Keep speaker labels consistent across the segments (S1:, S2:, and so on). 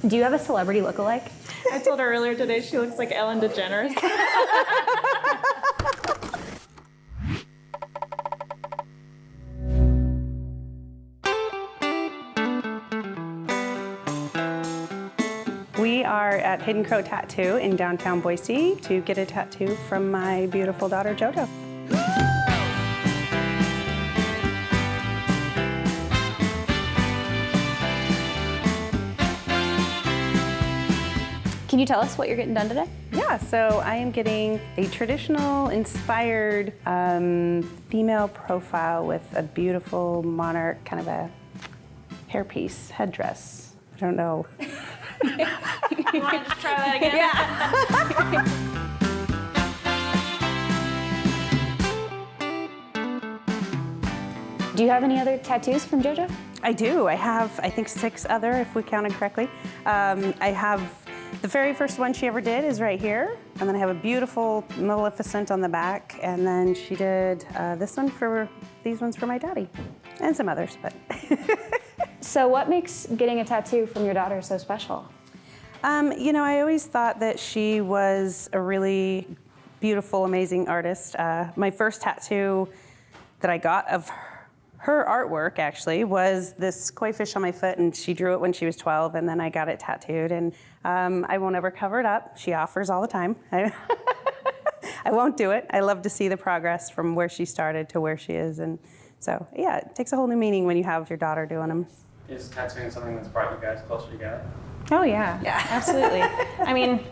S1: Do you have a celebrity look-alike?
S2: I told her earlier today she looks like Ellen DeGeneres.
S3: We are at Hidden Crow Tattoo in downtown Boise to get a tattoo from my beautiful daughter, Jojo.
S1: Can you tell us what you're getting done today?
S3: Yeah, so I am getting a traditional inspired female profile with a beautiful monarch, kind of a hairpiece, headdress. I don't know.
S2: You want to just try that again?
S1: Yeah. Do you have any other tattoos from Jojo?
S3: I do. I have, I think, 6 other, if we counted correctly. I have the very first one she ever did is right here, and then I have a beautiful Maleficent on the back, and then she did these ones for my daddy, and some others, but.
S1: So what makes getting a tattoo from your daughter so special?
S3: You know, I always thought that she was a really beautiful, amazing artist. My first tattoo that I got of her artwork, actually, was this koi fish on my foot, and she drew it when she was 12, and then I got it tattooed, and I won't ever cover it up. She offers all the time. I won't do it. I love to see the progress from where she started to where she is, and so, yeah, it takes a whole new meaning when you have your daughter doing them.
S4: Is tattooing something that's brought you guys closer together?
S2: Oh yeah, absolutely. I mean,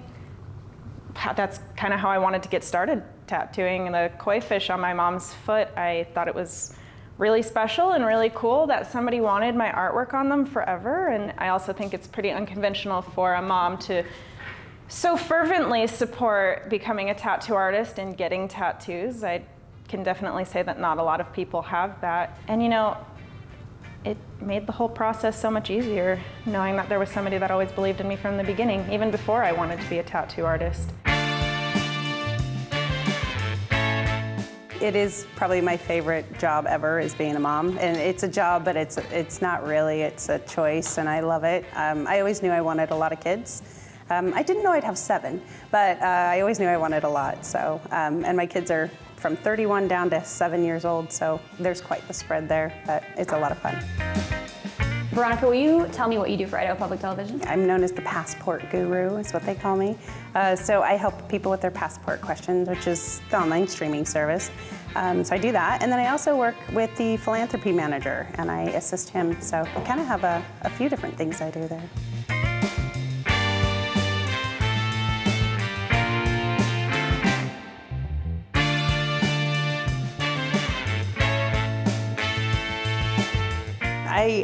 S2: that's kind of how I wanted to get started tattooing the koi fish on my mom's foot. I thought it was really special and really cool that somebody wanted my artwork on them forever. And I also think it's pretty unconventional for a mom to so fervently support becoming a tattoo artist and getting tattoos. I can definitely say that not a lot of people have that. And you know, it made the whole process so much easier knowing that there was somebody that always believed in me from the beginning, even before I wanted to be a tattoo artist.
S3: It is probably my favorite job ever, is being a mom. And it's a job, but it's not really, it's a choice, and I love it. I always knew I wanted a lot of kids. I didn't know I'd have 7, but I always knew I wanted a lot. So, and my kids are from 31 down to 7 years old, so there's quite the spread there, but it's a lot of fun.
S1: Veronica, will you tell me what you do for Idaho Public Television?
S3: I'm known as the passport guru, is what they call me. So I help people with their passport questions, which is the online streaming service. So I do that, and then I also work with the philanthropy manager, and I assist him. So I kind of have a few different things I do there.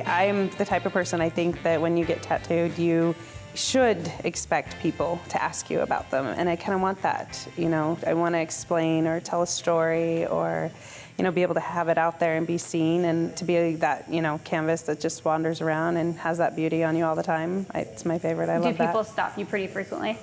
S3: I'm the type of person, I think, that when you get tattooed, you should expect people to ask you about them. And I kind of want that, you know. I want to explain or tell a story or, you know, be able to have it out there and be seen, and to be that, you know, canvas that just wanders around and has that beauty on you all the time. It's my favorite. I love that.
S1: Do people stop you pretty frequently?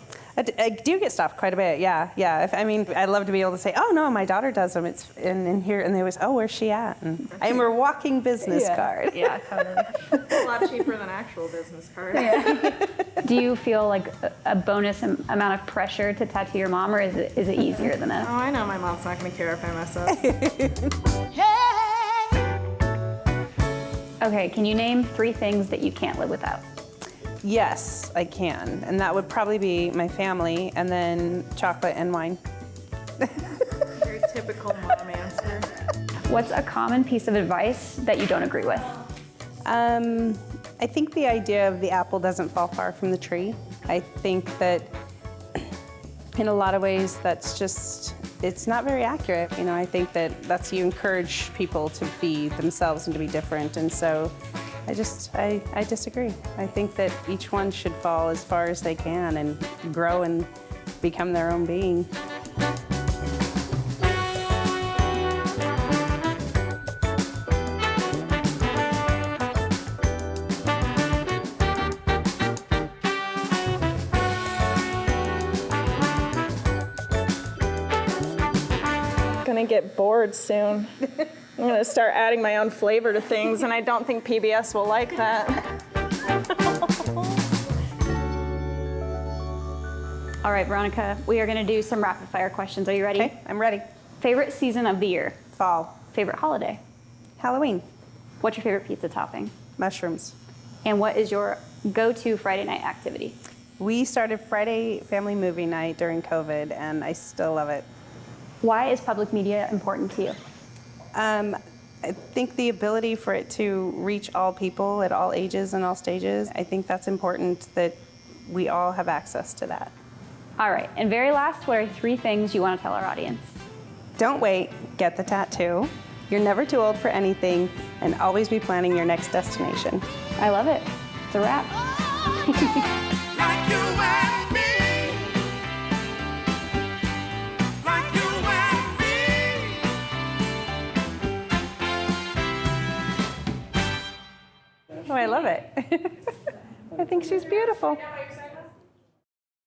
S3: I do get stopped quite a bit, yeah. I mean, I love to be able to say, oh no, my daughter does them. It's in here, and they always, oh, where's she at? And I'm a walking business card.
S1: Yeah, totally.
S2: It's a lot cheaper than actual business cards.
S1: Yeah. Do you feel like a bonus amount of pressure to tattoo your mom, or is it easier than that?
S2: Oh, I know my mom's not going to care if I mess up.
S1: Okay, can you name 3 things that you can't live without?
S3: Yes, I can. And that would probably be my family, and then chocolate and wine.
S2: Very typical mom answer.
S1: What's a common piece of advice that you don't agree with?
S3: I think the idea of the apple doesn't fall far from the tree. I think that in a lot of ways it's not very accurate. You know, I think that's you encourage people to be themselves and to be different, and so I disagree. I think that each one should fall as far as they can and grow and become their own being.
S2: Gonna get bored soon. I'm gonna start adding my own flavor to things, and I don't think PBS will like that.
S1: All right, Veronica, we are going to do some rapid fire questions. Are you ready?
S3: Okay, I'm ready.
S1: Favorite season of the year?
S3: Fall.
S1: Favorite holiday?
S3: Halloween.
S1: What's your favorite pizza topping?
S3: Mushrooms.
S1: And what is your go-to Friday night activity?
S3: We started Friday family movie night during COVID, and I still love it.
S1: Why is public media important to you?
S3: I think the ability for it to reach all people at all ages and all stages, I think that's important that we all have access to that.
S1: All right, and very last, what are 3 things you want to tell our audience?
S3: Don't wait, get the tattoo. You're never too old for anything, and always be planning your next destination.
S1: I love it. It's a wrap.
S5: Like you and me. Like you and me.
S3: Oh, I love it. I think she's beautiful.